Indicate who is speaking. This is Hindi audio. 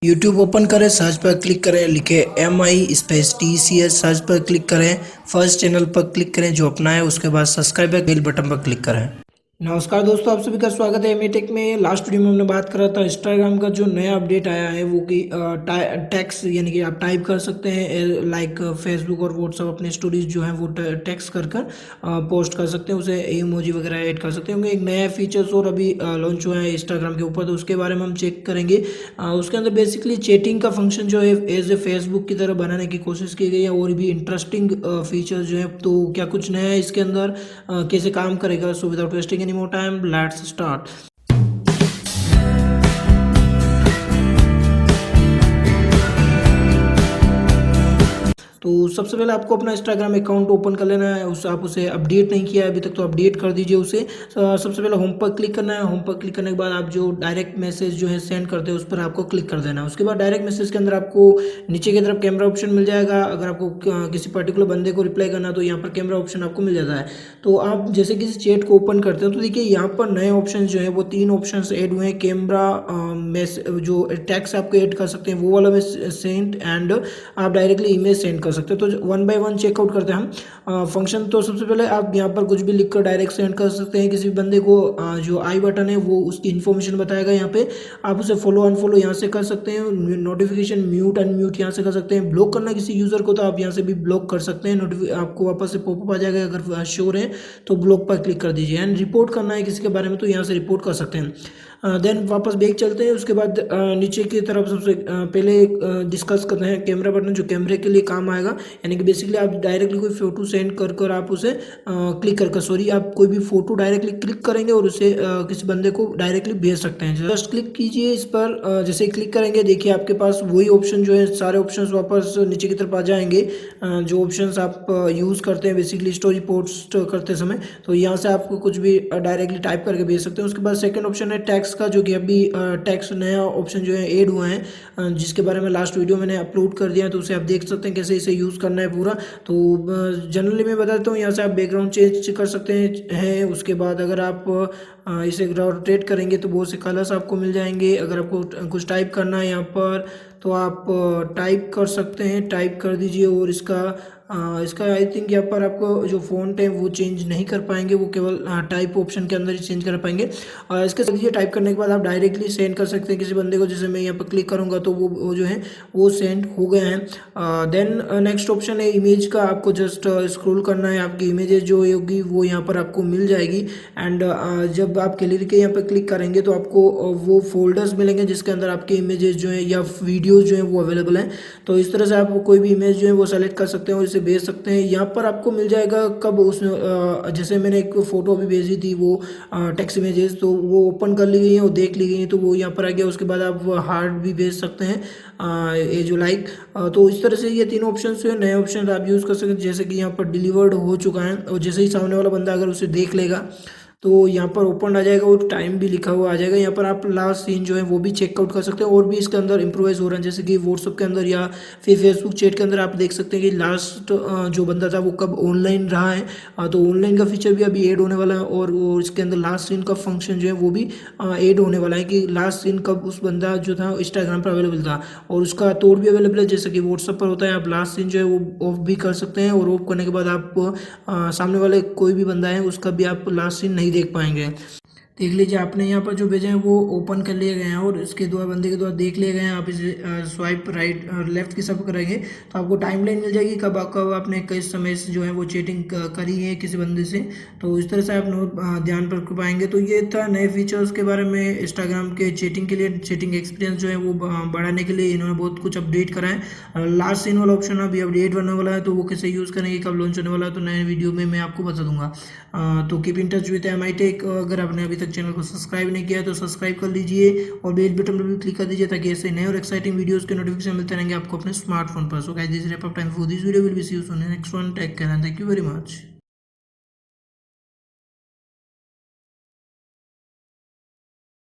Speaker 1: यूट्यूब ओपन करें, सर्च पर क्लिक करें, लिखे MI स्पेस TCH, सर्च पर क्लिक करें, फर्स्ट चैनल पर क्लिक करें जो अपना है, उसके बाद सब्सक्राइब बेल बटन पर क्लिक करें। नमस्कार दोस्तों, आप सभी का स्वागत है एमईटेक में। लास्ट वीडियो में हमने बात करा था इंस्टाग्राम का जो नया अपडेट आया है वो कि टेक्स्ट यानी कि आप टाइप कर सकते हैं, लाइक फेसबुक और व्हाट्सअप अपने स्टोरीज जो हैं वो टेक्स्ट कर पोस्ट कर सकते हैं, उसे इमोजी वगैरह ऐड कर सकते हैं। एक नया फीचर्स और अभी लॉन्च हुआ है इंस्टाग्राम के ऊपर, तो उसके बारे में हम चेक करेंगे। उसके अंदर बेसिकली चैटिंग का फंक्शन जो है एज ए फेसबुक की तरह बनाने की कोशिश की गई है, और भी इंटरेस्टिंग फीचर्स जो है। तो क्या कुछ नया है इसके अंदर, कैसे काम करेगा, so without wasting any more time let's start. तो सबसे पहले आपको अपना इंस्टाग्राम अकाउंट ओपन कर लेना है। आप उसे अपडेट नहीं किया है अभी तक तो अपडेट कर दीजिए उसे। सबसे पहले होम पर क्लिक करना है। होम पर क्लिक करने के बाद आप जो डायरेक्ट मैसेज जो है सेंड करते हैं उस पर आपको क्लिक कर देना है। उसके बाद डायरेक्ट मैसेज के अंदर आपको नीचे की तरफ कैमरा ऑप्शन मिल जाएगा। अगर आपको किसी पर्टिकुलर बंदे को रिप्लाई करना तो यहाँ पर कैमरा ऑप्शन आपको मिल जाता है। तो आप जैसे किसी चैट को ओपन करते हो तो देखिए यहाँ पर नए ऑप्शन जो है वो 3 ऑप्शन ऐड हुए हैं। कैमरा, जो टेक्स्ट आपको ऐड कर सकते हैं वो वाला सेंड, एंड आप डायरेक्टली इमेज सेंड कर सकते हो। तो 1 बाय 1 चेकआउट करते हैं हम फंक्शन। तो सबसे पहले आप यहाँ पर कुछ भी लिखकर डायरेक्ट सेंड कर सकते हैं किसी बंदे को। जो आई बटन है वो उसकी इन्फॉर्मेशन बताएगा। यहाँ पे आप उसे फॉलो अनफॉलो यहाँ से कर सकते हैं। नोटिफिकेशन म्यूट अनम्यूट यहाँ से कर सकते हैं। ब्लॉक करना किसी यूजर को तो आप यहाँ से भी ब्लॉक कर सकते हैं। आपको वापस से पॉपअप आ जाएगा, अगर श्योर है तो ब्लॉक पर क्लिक कर दीजिए। एंड रिपोर्ट करना है किसी के बारे में तो यहाँ से रिपोर्ट कर सकते हैं। देन वापस बैक चलते हैं। उसके बाद नीचे की तरफ सबसे पहले डिस्कस करते हैं कैमरा बटन, जो कैमरे के लिए काम आएगा। यानी कि बेसिकली आप डायरेक्टली कोई फोटो सेंड कर आप उसे क्लिक आप कोई भी फोटो डायरेक्टली क्लिक करेंगे और उसे किसी बंदे को डायरेक्टली भेज सकते हैं। जस्ट क्लिक कीजिए इस पर। जैसे ही क्लिक करेंगे देखिए आपके पास वही ऑप्शन जो है, सारे ऑप्शंस वापस नीचे की तरफ आ जाएंगे। जो ऑप्शंस आप यूज़ करते हैं बेसिकली स्टोरी पोस्ट करते समय, तो यहाँ से आपको कुछ भी डायरेक्टली टाइप करके भेज सकते हैं। उसके बाद सेकंड ऑप्शन है टैक्स का, जो कि अभी टैक्स नया ऑप्शन जो है ऐड हुआ है, जिसके बारे में लास्ट वीडियो मैंने अपलोड कर दिया, तो उसे आप देख सकते हैं कैसे इसे यूज़ करना है पूरा। तो जनरली मैं बता देता हूँ, यहाँ से आप बैकग्राउंड चेंज कर सकते हैं। उसके बाद अगर आप इसे रोटेट करेंगे तो बहुत से कलर्स आपको मिल जाएंगे। अगर आपको कुछ टाइप करना है यहाँ पर तो आप टाइप कर सकते हैं, टाइप कर दीजिए। और इसका आई थिंक यहाँ पर आपको जो फ़ॉन्ट है वो चेंज नहीं कर पाएंगे, वो केवल टाइप ऑप्शन के अंदर ही चेंज कर पाएंगे। और इसके साथ टाइप करने के बाद आप डायरेक्टली सेंड कर सकते हैं किसी बंदे को। जैसे मैं यहाँ पर क्लिक करूँगा तो वो जो है वो सेंड हो गया है। देन नेक्स्ट ऑप्शन है इमेज का। आपको जस्ट स्क्रॉल करना है, आपकी इमेजेस जो होगी वो यहाँ पर आपको मिल जाएगी। एंड जब आप गैलरी के यहाँ पर क्लिक करेंगे तो आपको वो फोल्डर्स मिलेंगे जिसके अंदर आपके इमेजेस जो है या वीडियोज़ जो है वो अवेलेबल हैं। तो इस तरह से आप कोई भी इमेज जो है वो सेलेक्ट कर सकते हैं और इसे भेज सकते हैं। यहाँ पर आपको मिल जाएगा कब उसमें, जैसे मैंने एक फ़ोटो अभी भेजी थी वो टेक्स्ट इमेजेस, तो वो ओपन कर ली गई है और देख ली गई है, तो वो यहाँ पर आ गया। उसके बाद आप हार्ट भी भेज सकते हैं, ये जो लाइक। तो इस तरह से ये 3 ऑप्शन जो है नए ऑप्शन आप यूज़ कर सकते हैं। जैसे कि यहाँ पर डिलीवर्ड हो चुका है, और जैसे ही सामने वाला बंदा अगर उसे देख लेगा तो यहाँ पर ओपन आ जाएगा और टाइम भी लिखा हुआ आ जाएगा। यहाँ पर आप लास्ट सीन जो है वो भी चेकआउट कर सकते हैं। और भी इसके अंदर इम्प्रोवाइज हो रहा है, जैसे कि व्हाट्सअप के अंदर या फिर फेसबुक चैट के अंदर आप देख सकते हैं कि लास्ट जो बंदा था वो कब ऑनलाइन रहा है। तो ऑनलाइन का फीचर भी अभी ऐड होने वाला है, और वो इसके अंदर लास्ट सीन का फंक्शन जो है वो भी ऐड होने वाला है कि लास्ट सीन कब उस बंदा जो था इंस्टाग्राम पर अवेलेबल था। और उसका तोड़ भी अवेलेबल है, जैसे कि व्हाट्सअप पर होता है। आप लास्ट सीन जो है वो ऑफ भी कर सकते हैं, और ऑफ करने के बाद आप सामने वाले कोई भी बंदा है उसका भी आप लास्ट सीन नहीं देख पाएंगे। देख लीजिए आपने यहाँ पर जो भेजे हैं वो ओपन कर लिए गए हैं, और इसके द्वारा बंदे के द्वारा देख लिए गए हैं। आप इसे स्वाइप राइट लेफ्ट की सब करेंगे तो आपको टाइमलाइन मिल जाएगी कब आपने किस समय से जो है वो चैटिंग करी है किसी बंदे से। तो इस तरह से आप ध्यान पर पाएंगे। तो ये था नए फीचर्स के बारे में इंस्टाग्राम के चैटिंग के लिए। चैटिंग एक्सपीरियंस जो है वो बढ़ाने के लिए इन्होंने बहुत कुछ अपडेट करा है। लास्ट सीन वाला ऑप्शन अभी अपडेट बनने वाला है, तो वो कैसे यूज़ करेंगे, कब लॉन्च होने वाला है, तो नए वीडियो में मैं आपको बता दूंगा। तो कीप इन टच विद एमआईटेक। अगर आपने अभी तक चैनल को सब्सक्राइब नहीं किया है तो सब्सक्राइब कर लीजिए, और बेल बटन पर भी क्लिक कर दीजिए ताकि ऐसे नए और एक्साइटिंग वीडियोस के नोटिफिकेशन मिलते रहेंगे आपको अपने स्मार्टफोन पर। So guys, this is wrap up time for this video. Will be see you soon next one. Take care and thank you very much.